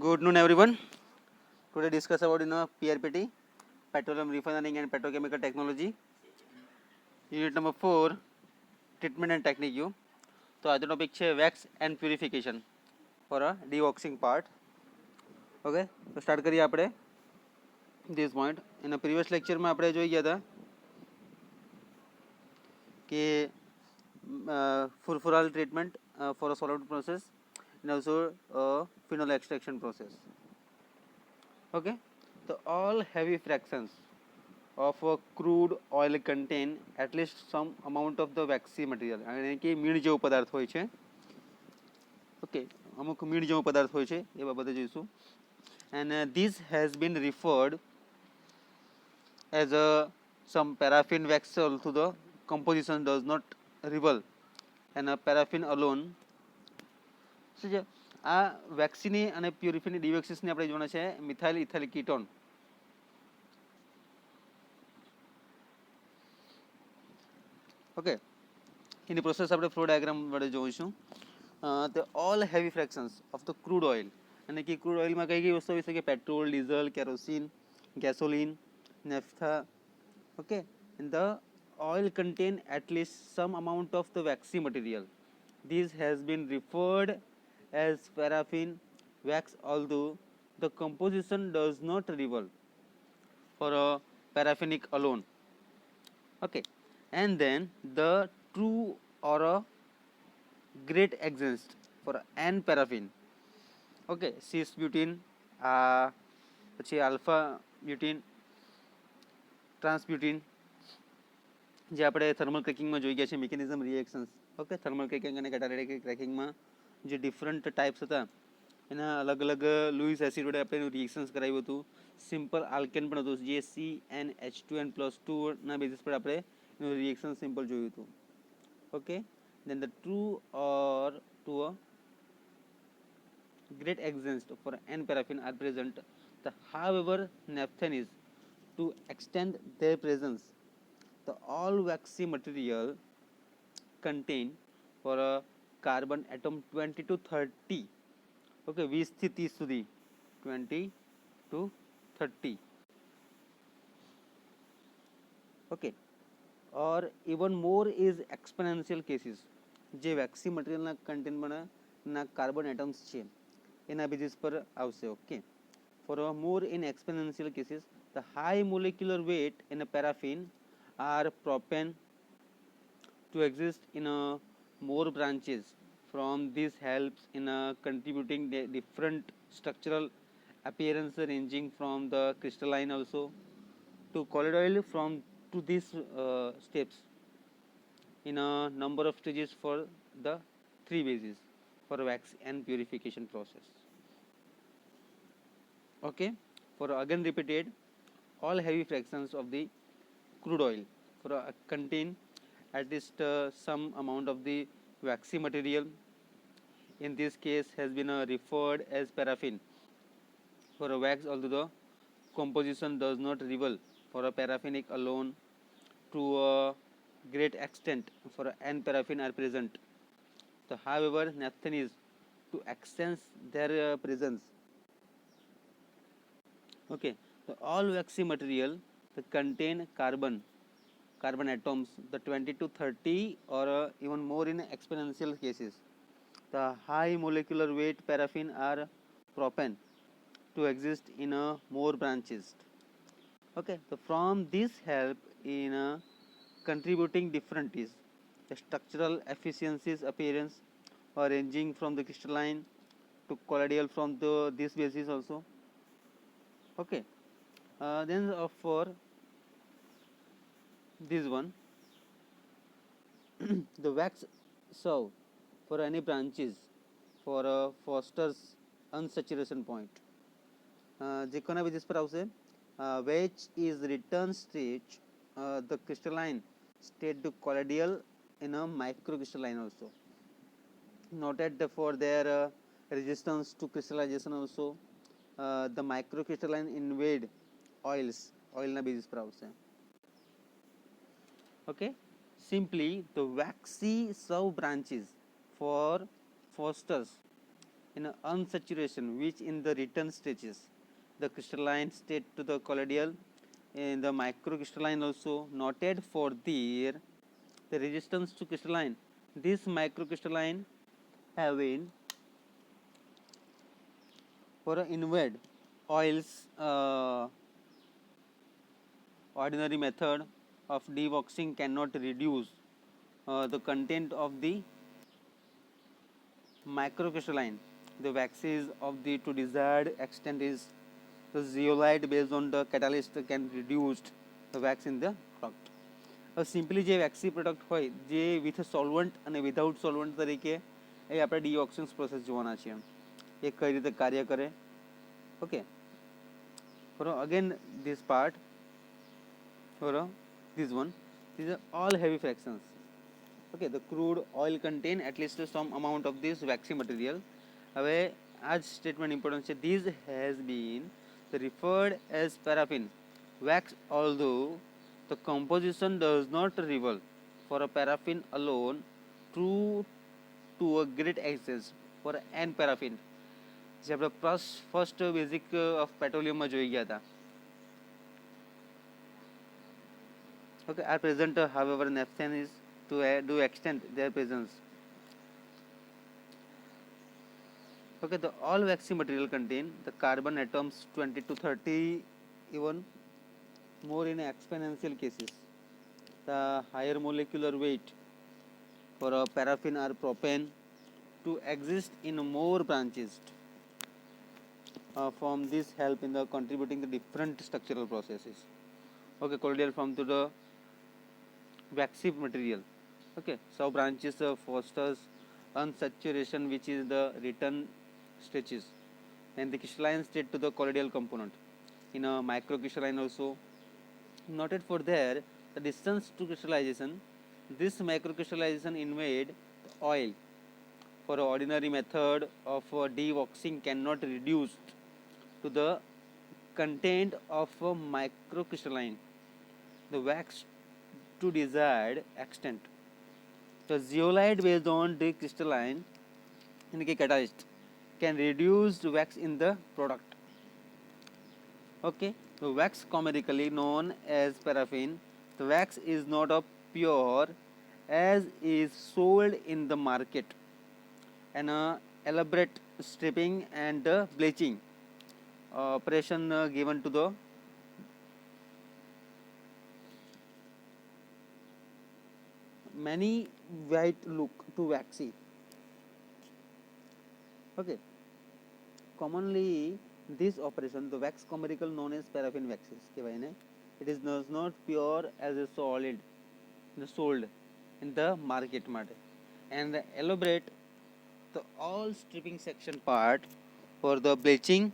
Good noon, everyone. Today discuss about PRPT, petroleum refining and petrochemical technology. Unit number 4, treatment and technique. તો આજનો topic છે wax and purification for a dewaxing part. Okay, તો start કરીએ આપણે this point. એના previous લેક્ચરમાં આપણે જોઈ ગયા હતા કે furfural treatment for a solid process and also phenol extraction process. Okay, so all heavy fractions of crude oil contain at least some amount of the waxy material. એટલે કે મીણ જેવો પદાર્થ હોય છે. ઓકે, અમુક મીણ જેવો પદાર્થ હોય છે એ બાબતે જોઈશું. And this has been referred as some paraffin wax to the composition does not reveal and paraffin alone. શું છે આ વેક્સીની અને પ્યુરિફિની ડિવેક્સિસને આપણે જોવાના છે મિથાઇલ ઇથાઇલ કીટોન. ઓકે, એની પ્રોસેસ આપણે ફ્લો ડાયાગ્રામ વડે જોઈશું. the all heavy fractions of the crude oil, અને કે ક્રૂડ ઓઇલમાં કઈ કઈ વસ્તુ આવી શકે? Petrol, diesel, kerosene, gasoline, naphtha. Okay, and the oil contain at least some amount of the waxy material. This has been referred as paraffin wax, although the composition does not reveal for a paraffinic alone. Okay, and then the true or a great exist for n paraffin. Okay, સિસ બ્યુટીન, પછી alpha બ્યુટીન, ટ્રાન્સબ્યુટીન, જે આપણે thermal ક્રેકિંગમાં જોઈ ગયા છે mechanism reactions. Okay, thermal cracking અને catalytic ક્રેકિંગમાં જે different types હતા એના અલગ અલગ લુઈસ એસિડ વડે આપણે એનું રિએક્શન્સ કરાવ્યું હતું. સિમ્પલ આલ્કેન પણ હતું જે CnH2n+2ના બેઝિસ પર આપણે એનું રિએક્શન સિમ્પલ જોયું હતું. Okay, then the true or to a great extent for n paraffin are present. However, naphthalene is to extend their presence. The all waxy material contain for a carbon atom 20 to 30. Okay, 20 થી 30 સુધી, 20 to 30. Okay, or even more is exponential cases. જે વેક્સી મટીરિયલના કન્ટેનના carbon atoms છે એના basis પર આવશે. Okay, for more in exponential cases the high molecular weight in paraffin are propane to exist in more branches. From this helps in contributing different structural appearance ranging from the crystalline also to colloidal from to these steps in a number of stages for the three bases for wax and purification process. Okay, for again repeated, all heavy fractions of the crude oil for contain at least some amount of the waxy material. In this case has been referred as paraffin for a wax, although the composition does not reveal for a paraffinic alone. To a great extent for n paraffin are present. So, however, naphthalene is to extend their presence. Okay, so all waxy material contain carbon atoms, the 20 to 30 or even more in exponential cases. The high molecular weight paraffin are propane to exist in more branches. Okay, so from this help in contributing differences, the structural efficiencies appearance or ranging from the crystalline to colloidal from this basis also. Okay, then for this one the wax serve for any branches for Foster's unsaturation point. જે કોના basis પર આવશે? which is return stage the crystalline state to colloidal in a microcrystalline also. Noted for their resistance to crystallization also. The microcrystalline invade oilના basis પર આવશે. Okay, simply the waxy sub branches for Foster's in unsaturation, which in the return stretches the crystalline state to the colloidal. In the microcrystalline also noted for the resistance to crystalline. This microcrystalline having for inward oils ordinary method of dewaxing cannot reduce the content of the microcrystalline. The waxes of the to desired extent is the zeolite based on the catalyst can reduce the wax in the product. Simply જે વેક્સી product હોય જે with solvent અને without solvent તરીકે એ આપણે ડીઓક્સિન્સ process જોવાના છીએ એ કઈ રીતે કાર્ય કરે okay for again this part for this one these are all heavy fractions okay the crude oil contain at least some amount of this waxy material હવે આ જ સ્ટેટમેન્ટ ઇમ્પોર્ટન્ટ છે this has been referred as paraffin wax although the composition does not reveal for a paraffin alone true to a great extent for an paraffin જે આપણે first basic of પેટ્રોલિયમમાં જોઈ ગયા હતા okay are present however naphthalene is to extend their presence okay the all waxy material contain the carbon atoms 20 to 30 even more in exponential cases the higher molecular weight for a paraffin or propane to exist in more branches from this help in the contributing the different structural processes okay colloidal form to the waxy material okay so branches fosters unsaturation which is the return stretches and the crystalline state to the colloidal component in a microcrystalline also noted for there the distance to crystallization this microcrystallization invade the oil for ordinary method of dewaxing cannot reduce to the content of a microcrystalline the wax to desired extent the zeolite based on the crystalline in the catalyst can reduce the wax in the product okay the wax commercially known as paraffin the wax is not a pure as is sold in the market and elaborate stripping and bleaching operation given to the many white look to waxy okay commonly this operation the wax commercial known as paraffin waxes કહેવાય ને it is does not pure as a solid sold in the market માટે and elaborate the all stripping section part for the bleaching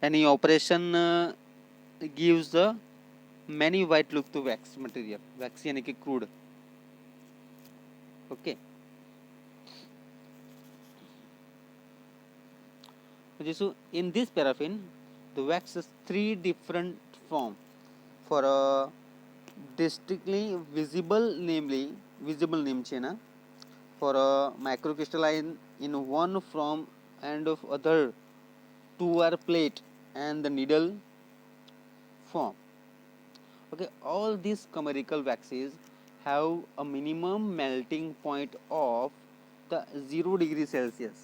any operation gives the many white look to wax material waxy यानी कि crude okay so in this paraffin the wax has three different form for a distinctly visible name છે ના for a microcrystalline in one form and of other two are plate and the needle form okay all these chemical waxes have a minimum melting point of the 0 degree Celsius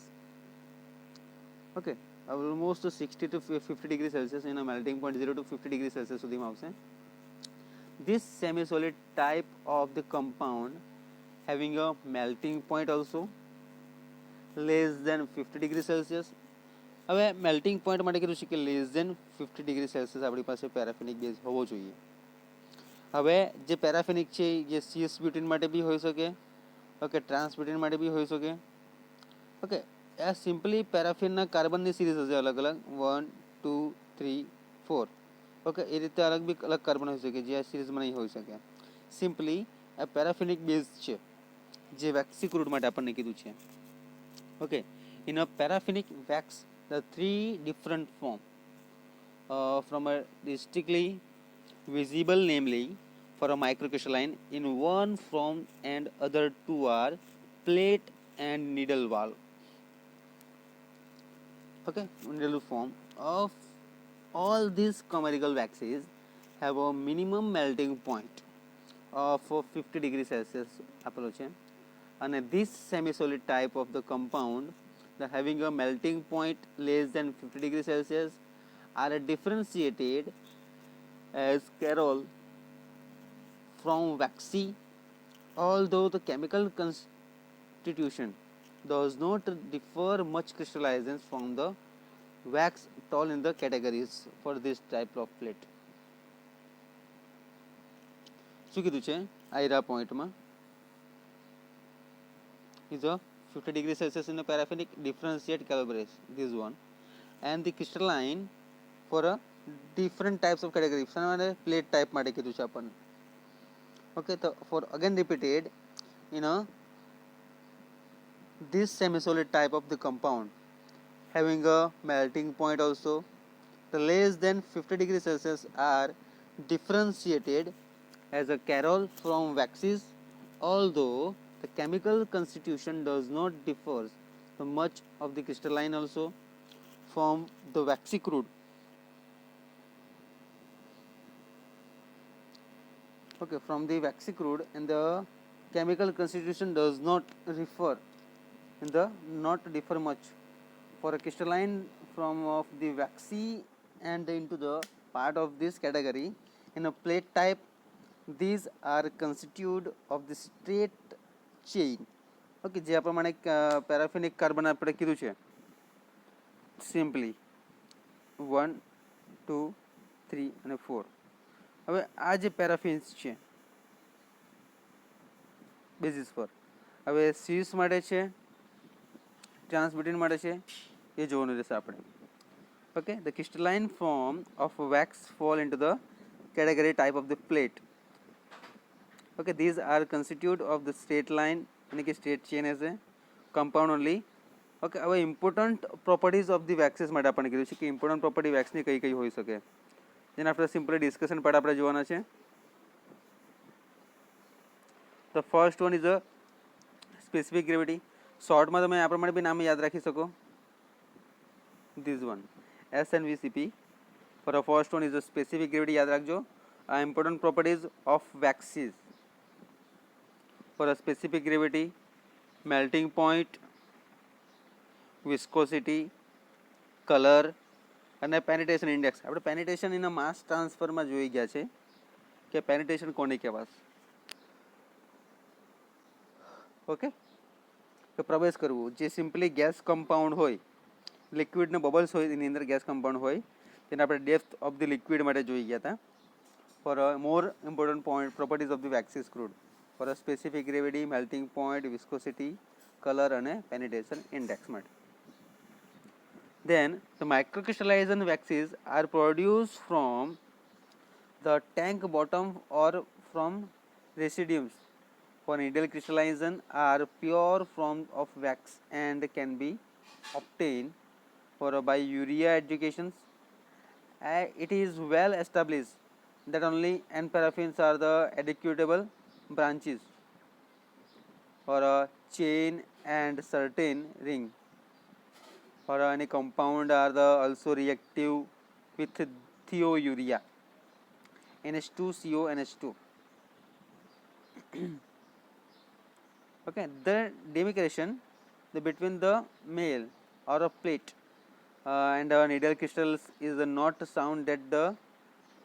okay almost 60 to 50 degree Celsius in a melting point 0 to 50 degree Celsius સુધીમાં આવશે this semi solid type of the compound having a melting point also less than 50 degree Celsius હવે melting point માટે કીધું છે કે less than 50 degree Celsius આપણી પાસે પેરાફિનિક base હોવો જોઈએ હવે જે પેરાફિનિક છે જે સીએસ બ્યુટીન માટે બી હોઈ શકે ઓકે ટ્રાન્સ બ્યુટીન માટે બી હોઈ શકે ઓકે આ સિમ્પલી પેરાફિનના કાર્બનની સિરીઝ હશે અલગ અલગ 1 2 3 4 ઓકે એ રીતે અલગ બી અલગ કાર્બન હોઈ શકે જે આ સિરીઝમાં નહીં હોઈ શકે સિમ્પલી આ પેરાફિનિક બેઝ છે જે વેક્સી ક્રૂડ માટે આપણને કીધું છે okay in a paraffinic wax the three different form from a distinctly visible namely for a microcrystalline in one form and other two are plate and needle valve Okay, needle form of all these chimerical waxes have a minimum melting point of 50 degrees Celsius approach, and this semi-solid type of the compound the having a melting point less than 50 degrees Celsius are differentiated as Carol from waxy, although the chemical constitution does not differ much crystallization from the wax at all in the categories for this type of plate. શું કીધું છે આયરા પોઈન્ટમાં is a 50 degrees Celsius in the paraffinic differentiate calibrate this one, and the crystalline for a different types of category plate type માટે કીધું છે આપણને. Okay, so for again repeated in a this semi-solid type of the compound having a melting point also, the less than 50 degrees Celsius are differentiated as a Carol from waxes, although the chemical constitution does not differ so much of the crystalline also from the waxy crude. Okay, from the waxy crude, and the chemical constitution does not refer in the not differ much for a crystalline from of the waxy and into the part of this category in a plate type. These are constituted of the straight chain. Okay, જે આ પ્રમાણે પેરાફિનિક carbon આપણે કીધું છે simply 1 2 3 અને 4. હવે આ જે પેરાફિન્સ છે બેઝિસ પર, હવે સીસ માટે છે ટ્રાન્સબ્યુટિન માટે છે એ જોવાનું રહેશે આપણે. Okay, the crystalline form of wax fall into the category type of the plate. Okay, these are constituted of the straight line यानी कि straight chain as a compound only. Okay, હવે important properties of the waxes માટે આપણે કીધું છે કે important property wax ની કઈ કઈ હોઈ શકે, જેને આપણે સિમ્પલી ડિસ્કશન પર આપણે જોવાના છે. The first one is a specific gravity. શોર્ટમાં તમે આ પ્રમાણે બી નામ યાદ રાખી શકો. This one SNVCP. For the first one is a specific gravity, याद रखजो. Important properties of waxes. For a specific gravity, melting point, viscosity, color અને penetration index. આપણે penetration in a mass transfer માં જોઈ ગયા છે કે penetration કોને કહેવાશે. ઓકે, તો પ્રવેશ કરવું જે સિમ્પલી ગેસ કમ્પાઉન્ડ હોય, લિક્વિડનો બબલ્સ હોય એની અંદર ગેસ કમ્પાઉન્ડ હોય, તેને આપણે ડેપ્થ ઓફ ધ લિક્વિડ માટે જોઈ ગયા હતા. For more important point properties of the waxy crude, for a specific gravity, melting point, viscosity, colour અને પેનિટ્રેશન ઇન્ડેક્સ માટે. Then the microcrystallization waxes are produced from the tank bottom or from residues. For needle crystallization are pure form of wax and can be obtained for by urea educations. It is well established that only N paraffins are the educatable branches or a chain and certain ring or any compound are the also reactive with thiourea NH2CO NH2. Okay, the demarcation between the male or a plate and needle crystals is not sound that the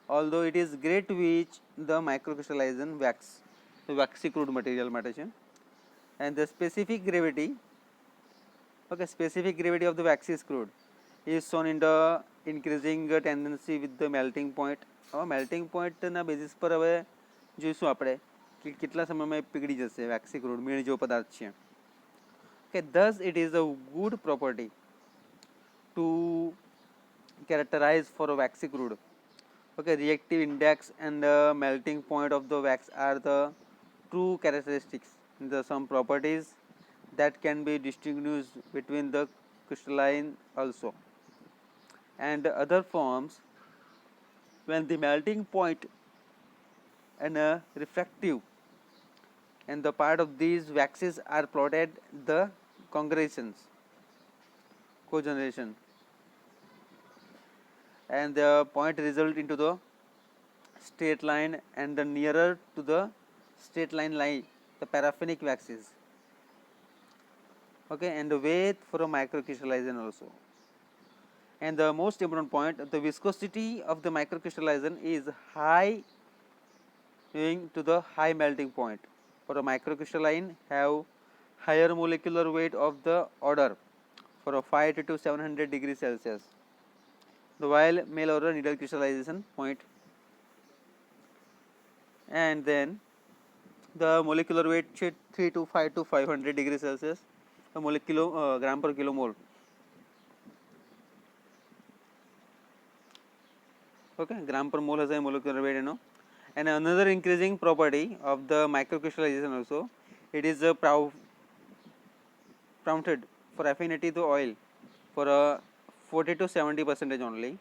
although it is great which the microcrystallization wax, the waxy crude material માટે છે. And the specific gravity, okay, specific gravity of the waxy crude is shown in the increasing tendency with the melting point. હવે melting point ના basis પર હવે જોઈશું આપણે કે કેટલા સમયમાં પીગળી જશે waxy crude, મીણ જેવો પદાર્થ છે. Okay, thus it is a good property to characterize for a waxy crude. Okay, reactive index and melting point of the wax are the true characteristics. The some properties that can be distinguished between the crystalline also and other forms when the melting point and refractive and the part of these waxes are plotted the cogeneration. and the point result into the straight line, and the nearer to the straight line lie the paraffinic wax is. Okay, and the weight for a microcrystallization also. And the most important point, the viscosity of the microcrystallization is high owing to the high melting point. For a microcrystalline have higher molecular weight of the order for a 5 to 700 degrees Celsius, the while mail order needle crystallization point. And then the molecular weight 3 to 5 to 500 degrees Celsius, the molecular gram per kilomole. Okay, gram per mole has a molecular weight, you know. And another increasing property of the microcrystallization also, it is prompted for affinity to oil for a 40 to 70% only.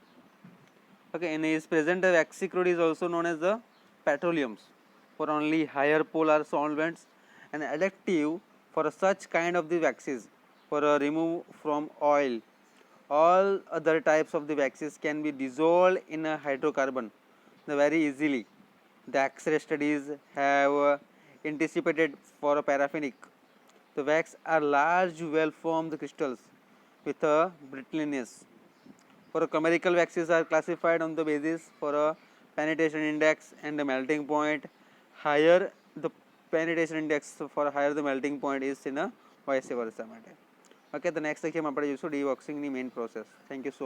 Okay, and is present the waxy crude is also known as the petroleums for only higher polar solvents, and additive for such kind of the waxes for a remove from oil. All other types of the waxes can be dissolved in a hydrocarbon very easily. The X-ray studies have anticipated for a paraffinic. The wax are large, well-formed crystals with a brittleness. For a chemical waxes are classified on the basis for a penetration index and the melting point. Higher the penetration index, for higher the melting point is in a vice versa. Okay, the next section આપણે જોઈશું ડીવોક્સિંગની main process. Thank you so